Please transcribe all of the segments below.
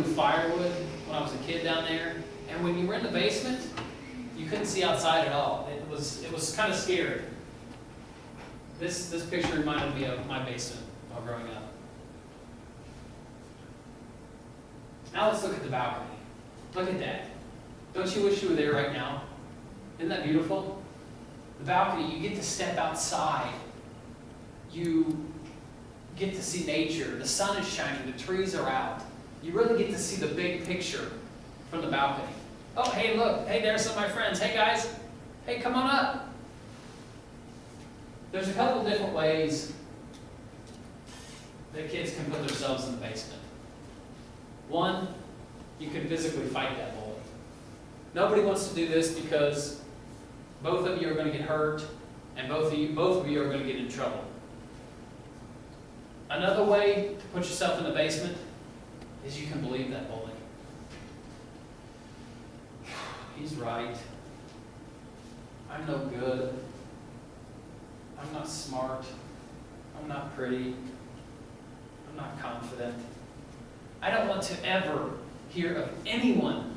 through firewood when I was a kid down there, and when you were in the basement, you couldn't see outside at all. It was kind of scary. This picture reminded me of my basement while growing up. Now let's look at the balcony. Look at that. Don't you wish you were there right now? Isn't that beautiful? The balcony, you get to step outside. You get to see nature. The sun is shining. The trees are out. You really get to see the big picture from the balcony. Oh, hey, look. Hey, there's some of my friends. Hey, guys. Hey, come on up. There's a couple different ways that kids can put themselves in the basement. One, you can physically fight that bully. Nobody wants to do this because both of you are going to get hurt, and both of you are going to get in trouble. Another way to put yourself in the basement is you can believe that bully. He's right. I'm no good. I'm not smart. I'm not pretty. I'm not confident. I don't want to ever hear of anyone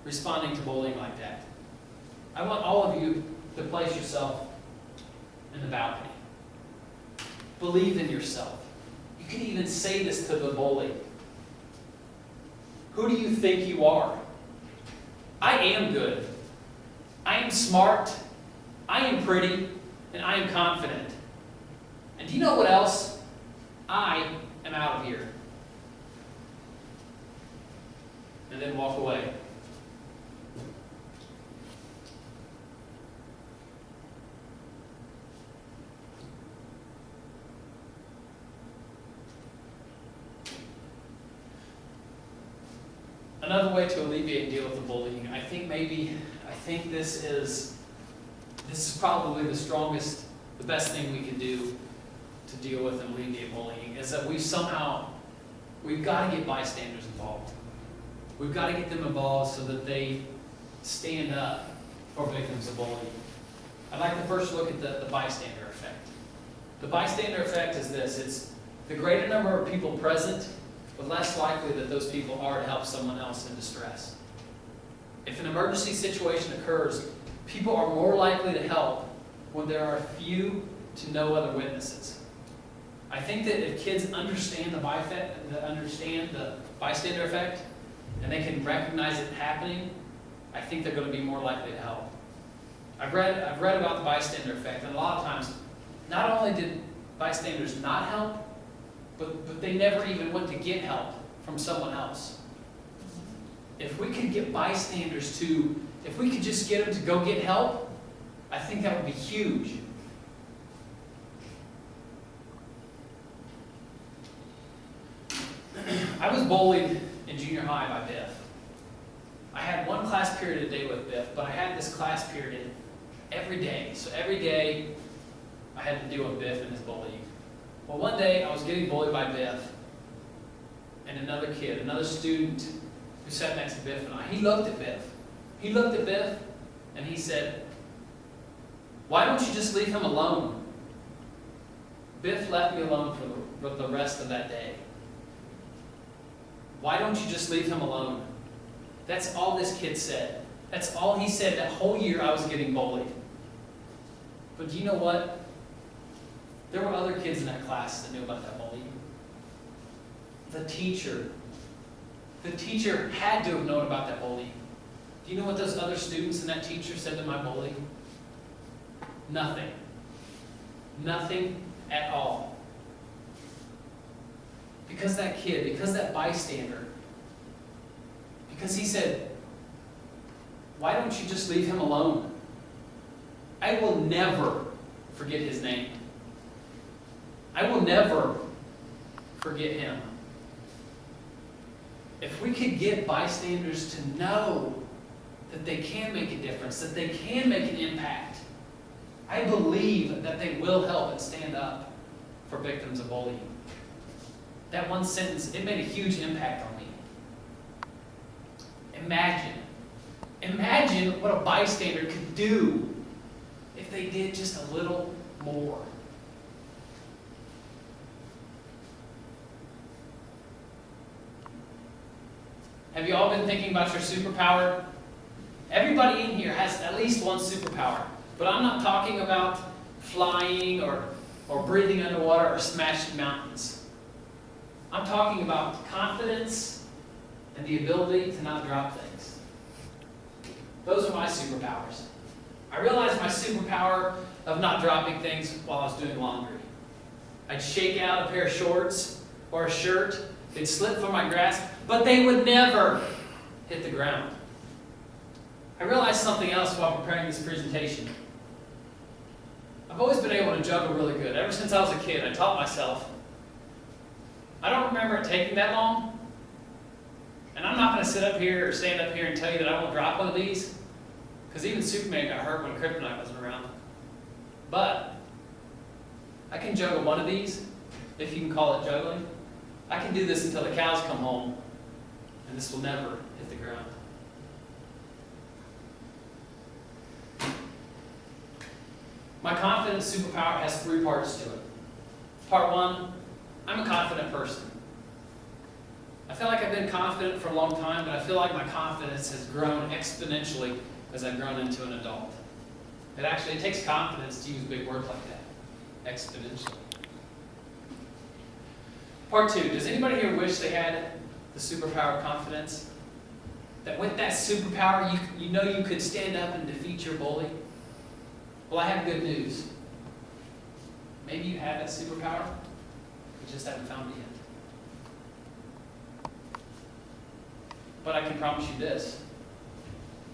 responding to bullying like that. I want all of you to place yourself in the balcony. Believe in yourself. You can even say this to the bully. Who do you think you are? I am good. I am smart. I am pretty. And I am confident. And do you know what else? I am out of here. And then walk away. Another way to alleviate and deal with the bullying, I think this is probably the best thing we can do to deal with and alleviate bullying, is that we've got to get bystanders involved. We've got to get them involved so that they stand up for victims of bullying. I'd like to first look at the bystander effect. The bystander effect is this: it's the greater number of people present, the less likely that those people are to help someone else in distress. If an emergency situation occurs, people are more likely to help when there are few to no other witnesses. I think that if kids understand the bystander effect, and they can recognize it happening, I think they're going to be more likely to help. I've read about the bystander effect, and a lot of times, not only did bystanders not help, but they never even went to get help from someone else. If we could get bystanders if we could just get them to go get help, I think that would be huge. I was bullied in junior high by Biff. I had one class period a day with Biff, but I had this class period every day. So every day I had to deal with Biff and his bullying. Well, one day I was getting bullied by Biff and another student who sat next to Biff and I. He looked at Biff and he said, "Why don't you just leave him alone?" Biff left me alone for the rest of that day. Why don't you just leave him alone? That's all this kid said. That's all he said that whole year I was getting bullied. But do you know what? There were other kids in that class that knew about that bullying. The teacher had to have known about that bullying. Do you know what those other students and that teacher said to my bully? Nothing. Nothing at all. Because that bystander, because he said, "Why don't you just leave him alone?" I will never forget his name. I will never forget him. If we could get bystanders to know that they can make a difference, that they can make an impact, I believe that they will help and stand up for victims of bullying. That one sentence, it made a huge impact on me. Imagine what a bystander could do if they did just a little more. Have you all been thinking about your superpower? Everybody in here has at least one superpower. But I'm not talking about flying or breathing underwater or smashing mountains. I'm talking about confidence and the ability to not drop things. Those are my superpowers. I realized my superpower of not dropping things while I was doing laundry. I'd shake out a pair of shorts or a shirt, they'd slip from my grasp, but they would never hit the ground. I realized something else while preparing this presentation. I've always been able to juggle really good. Ever since I was a kid, I taught myself. I don't remember it taking that long. And I'm not going to sit up here or stand up here and tell you that I won't drop one of these, because even Superman got hurt when Kryptonite wasn't around. But I can juggle one of these, if you can call it juggling. I can do this until the cows come home, and this will never hit the ground. My confidence superpower has 3 parts to it. Part 1, I'm a confident person. I feel like I've been confident for a long time, but I feel like my confidence has grown exponentially as I've grown into an adult. It takes confidence to use big words like that. Exponentially. Part 2, does anybody here wish they had the superpower of confidence? That with that superpower, you know you could stand up and defeat your bully? Well, I have good news. Maybe you have that superpower, you just haven't found it yet. But I can promise you this.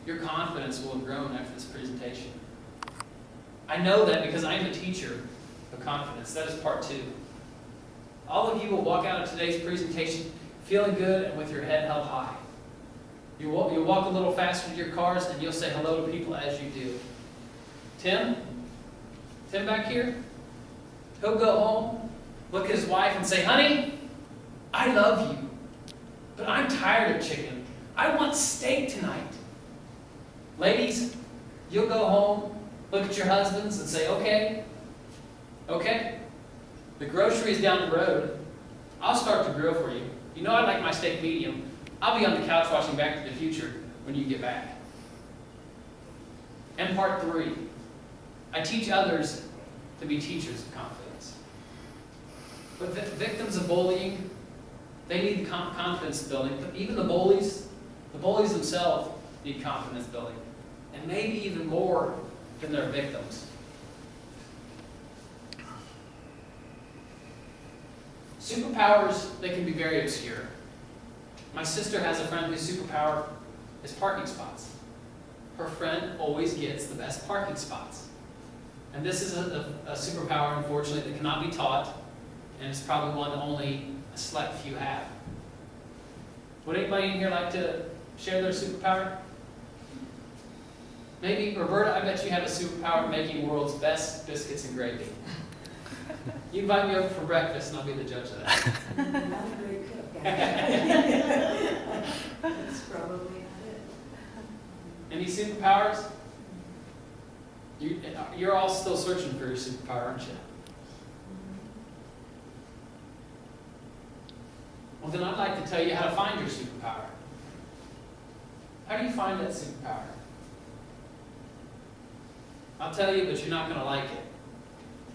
Your confidence will have grown after this presentation. I know that because I am a teacher of confidence. That is part 2. All of you will walk out of today's presentation feeling good and with your head held high. You'll walk a little faster to your cars and you'll say hello to people as you do. Tim back here, he'll go home, look at his wife and say, honey, I love you, but I'm tired of chicken. I want steak tonight. Ladies, you'll go home, look at your husbands and say, okay, the grocery is down the road. I'll start the grill for you. You know I like my steak medium. I'll be on the couch watching Back to the Future when you get back. And part 3, I teach others to be teachers of confidence. But victims of bullying, they need confidence building. But even the bullies themselves need confidence building. And maybe even more than their victims. Superpowers, they can be very obscure. My sister has a friend whose superpower is parking spots. Her friend always gets the best parking spots. And this is a superpower, unfortunately, that cannot be taught, and it's probably one that only a select few have. Would anybody in here like to share their superpower? Maybe, Roberta, I bet you have a superpower of making the world's best biscuits and gravy. You invite me over for breakfast and I'll be the judge of that. I'm not a great cook. That's probably not it. Any superpowers? You're all still searching for your superpower, aren't you? Well, then I'd like to tell you how to find your superpower. How do you find that superpower? I'll tell you, but you're not going to like it.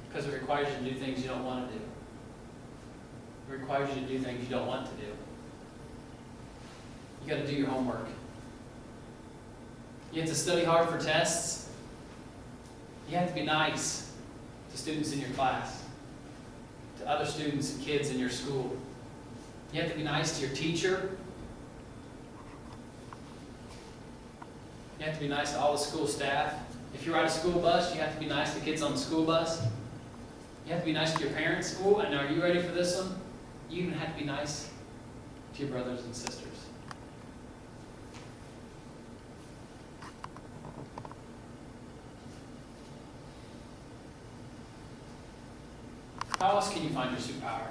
Because it requires you to do things you don't want to do. It requires you to do things you don't want to do. You got to do your homework. You have to study hard for tests. You have to be nice to students in your class, to other students and kids in your school. You have to be nice to your teacher. You have to be nice to all the school staff. If you ride a school bus, you have to be nice to kids on the school bus. You have to be nice to your parents. Oh, and are you ready for this one? You even have to be nice to your brothers and sisters. How else can you find your superpower?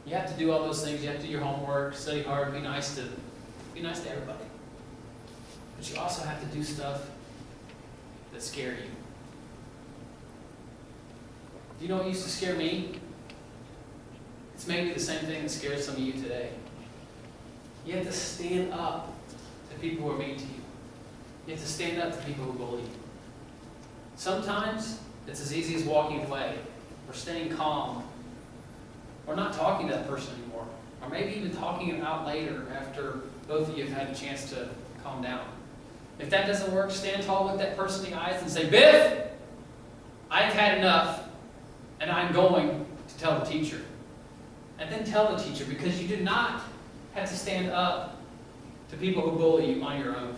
You have to do all those things. You have to do your homework, study hard, be nice to everybody. But you also have to do stuff that scare you. Do you know what used to scare me? It's maybe the same thing that scares some of you today. You have to stand up to people who are mean to you. You have to stand up to people who bully you. Sometimes it's as easy as walking away, or staying calm, or not talking to that person anymore, or maybe even talking it out later after both of you have had a chance to calm down. If that doesn't work, stand tall, look that person in the eyes and say, Biff, I've had enough, and I'm going to tell the teacher. And then tell the teacher, because you do not have to stand up to people who bully you on your own.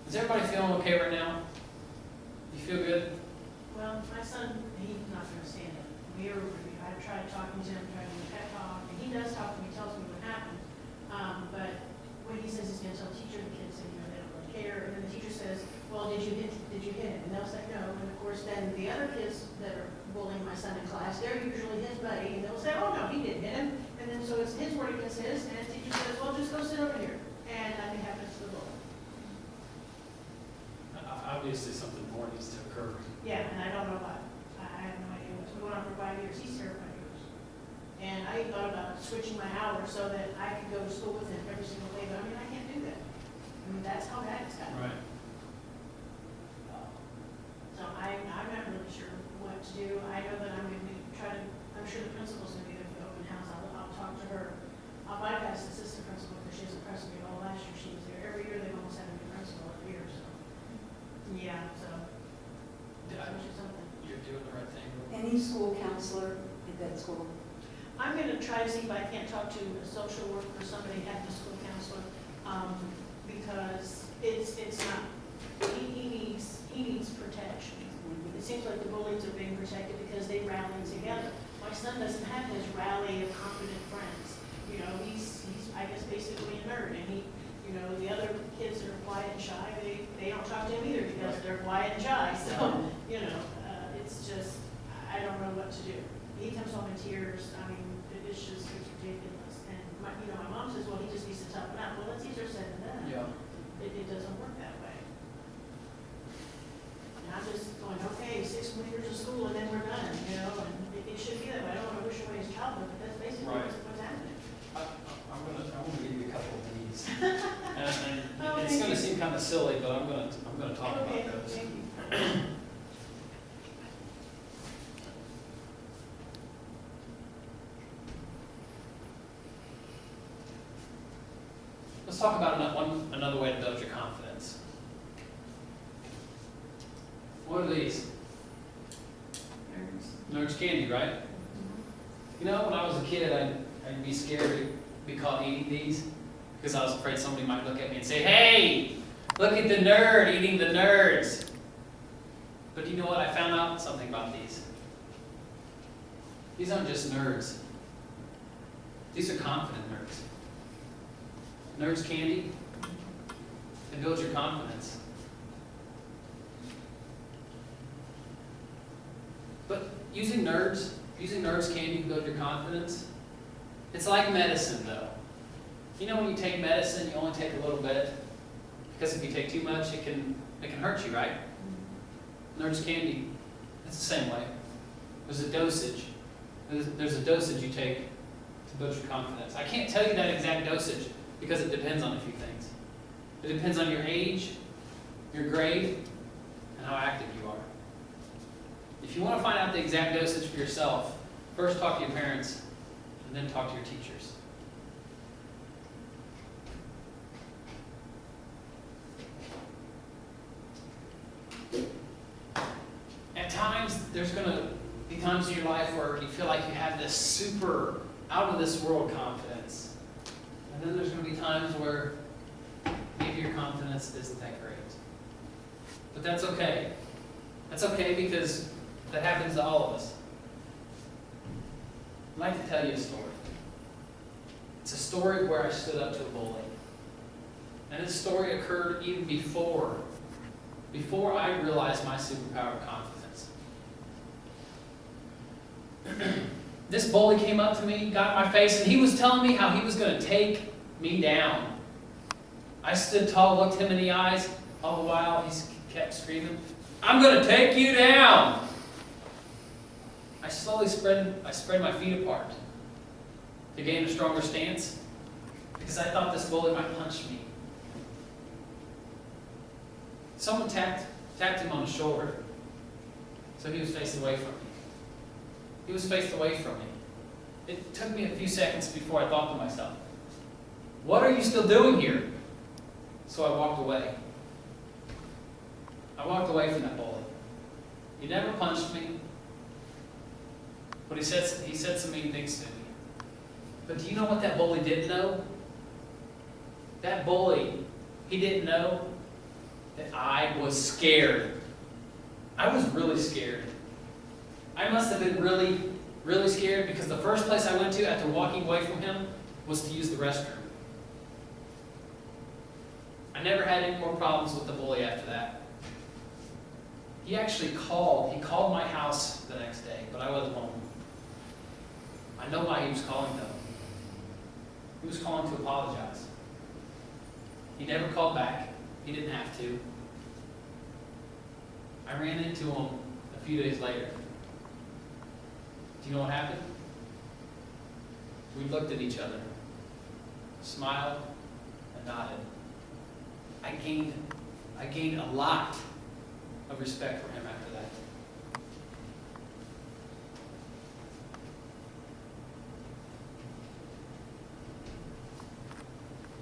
Is everybody feeling okay right now? You feel good? Well, my son, he's not gonna stand it. I've tried talking to him, trying to pep talk, and he does talk to me, tells me what happened. But when he says he's gonna tell the teacher, the kids say, they don't really care, and then the teacher says, well, did you hit him? And they'll say no, and of course, then the other kids that are bullying my son in class, they're usually his buddy, and they'll say, oh, no, he didn't hit him. And then so it's his word against his, and the teacher says, well, just go sit over here. And nothing happens to the bully. Obviously, something more needs to occur. Yeah, and I don't know what. I have no idea what's going on for 5 years. He's terrified of us. And I thought about switching my hours so that I could go to school with him every single day, but I mean, I can't do that. I mean, that's how bad it's gotten. Right. So I'm not really sure what to do. I know that I'm going to I'm sure the principal's going to be there for the open house. I'll talk to her. I'll bypass the assistant principal because she hasn't pressed me at all. Last year she was there. Every year they've almost had a new principal every year, so. Yeah, so. Which is something. You're doing the right thing. Any school counselor at that school? I'm gonna try to see if I can't talk to a social worker or somebody at the school counselor, because it's not, he needs protection. It seems like the bullies are being protected because they rally together. My son doesn't have his rally of confident friends. You know, he's I guess basically a nerd, and the other kids that are quiet and shy, they don't talk to him either because they're quiet and shy. So, it's just, I don't know what to do. He comes home in tears. I mean, it's ridiculous. And my mom says, well, he just needs to toughen up. Well, that's easier said than done. Yeah. It doesn't work that way. And I'm just going, okay, 6 more years of school and then we're done, and it should be that way. I don't want to wish away his childhood, but that's basically Right. what's happening. I'm gonna give you a couple of these. And Oh, it's thank gonna you. seem kind of silly, but I'm gonna talk Okay, about those. thank you. Let's talk about another way to build your confidence. What are these? Nerds candy, right? When I was a kid, I'd be scared to be caught eating these because I was afraid somebody might look at me and say, hey, look at the nerd eating the nerds. But you know what? I found out something about these. These aren't just nerds. These are confident nerds. Nerds candy, it builds your confidence. But using nerds candy to build your confidence, it's like medicine though. When you take medicine, you only take a little bit, because if you take too much, it can hurt you, right? Nerds candy, it's the same way. There's a dosage. There's a dosage you take to build your confidence. I can't tell you that exact dosage, because it depends on a few things. It depends on your age, your grade, and how active you are. If you want to find out the exact dosage for yourself, first talk to your parents, and then talk to your teachers. At times, there's going to be times in your life where you feel like you have this super out-of-this-world confidence. And then there's going to be times where maybe your confidence isn't that great. But that's okay. That's okay because that happens to all of us. I'd like to tell you a story. It's a story where I stood up to a bully. And this story occurred even before I realized my superpower of confidence. This bully came up to me, got in my face, and he was telling me how he was going to take me down. I stood tall, looked him in the eyes, all the while he kept screaming, I'm going to take you down. I slowly spread my feet apart to gain a stronger stance because I thought this bully might punch me. Someone tapped him on the shoulder, so he was facing away from me. He was faced away from me. It took me a few seconds before I thought to myself, what are you still doing here? So I walked away. I walked away from that bully. He never punched me, but he said some mean things to me. But do you know what that bully didn't know? That bully, he didn't know that I was scared. I was really scared. I must have been really, really scared because the first place I went to after walking away from him was to use the restroom. I never had any more problems with the bully after that. He actually called my house the next day, but I wasn't home. I know why he was calling though. He was calling to apologize. He never called back. He didn't have to. I ran into him a few days later. Do you know what happened? We looked at each other, smiled, and nodded. I gained a lot of respect for him after that.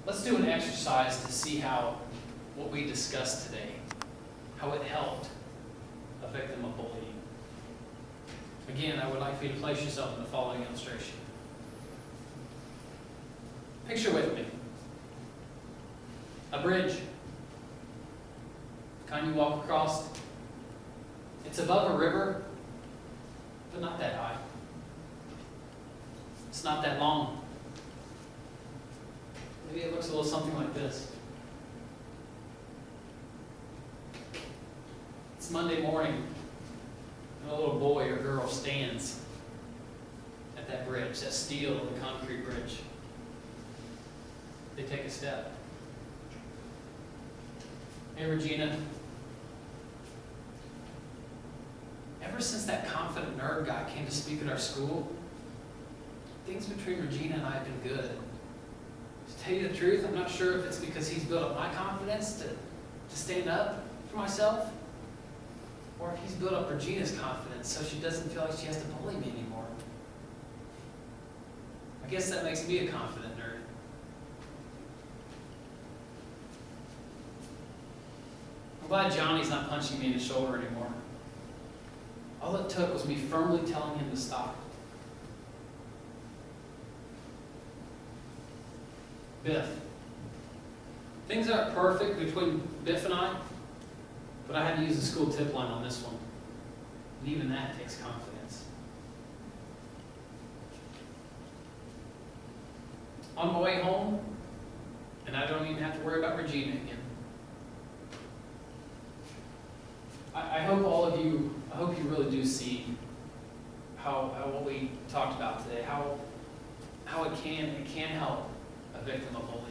Let's do an exercise to see how what we discussed today, how it helped a victim of bullying. Again, I would like for you to place yourself in the following illustration. Picture with me a bridge. Kind you walk across. It's above a river, but not that high. It's not that long. Maybe it looks a little something like this. It's Monday morning, and a little boy or girl stands at that bridge, that steel of the concrete bridge. They take a step. Hey, Regina. Ever since that confident nerd guy came to speak at our school, things between Regina and I have been good. To tell you the truth, I'm not sure if it's because he's built up my confidence to stand up for myself, or if he's built up Regina's confidence so she doesn't feel like she has to bully me anymore. I guess that makes me a confident nerd. I'm glad Johnny's not punching me in the shoulder anymore. All it took was me firmly telling him to stop. Biff. Things aren't perfect between Biff and I, but I had to use the school tip line on this one. And even that takes confidence. On my way home, and I don't even have to worry about Regina again. I hope you really do see how what we talked about today, how it can help a victim of bullying.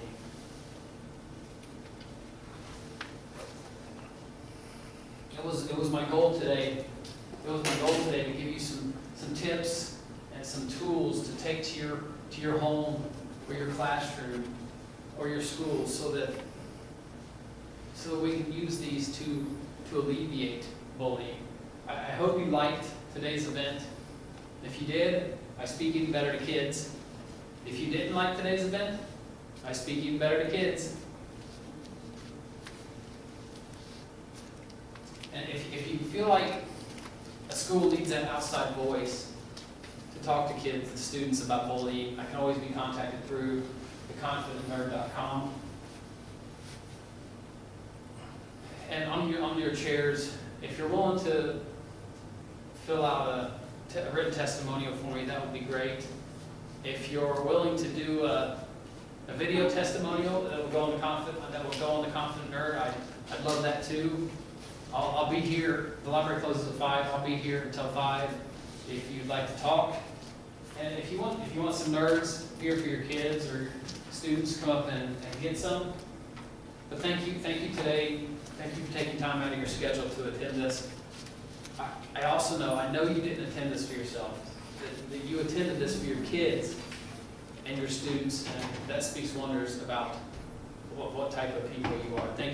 It was my goal today. It was my goal today to give you some tips and some tools to take to your home or your classroom or your school, so that we can use these to alleviate bullying. I hope you liked today's event. If you did, I speak even better to kids. If you didn't like today's event, I speak even better to kids. And if you feel like a school needs that outside voice to talk to kids and students about bullying, I can always be contacted through theconfidentnerd.com. And on your chairs, if you're willing to fill out a written testimonial for me, that would be great. If you're willing to do a video testimonial that will go on the Confident Nerd, I'd love that too. I'll be here. The library closes at 5. I'll be here until 5 if you'd like to talk. And if you want some nerds here for your kids or students, come up and get some. But thank you today. Thank you for taking time out of your schedule to attend this. I also know, I know you didn't attend this for yourself, that you attended this for your kids and your students, and that speaks wonders about what type of people you are. Thank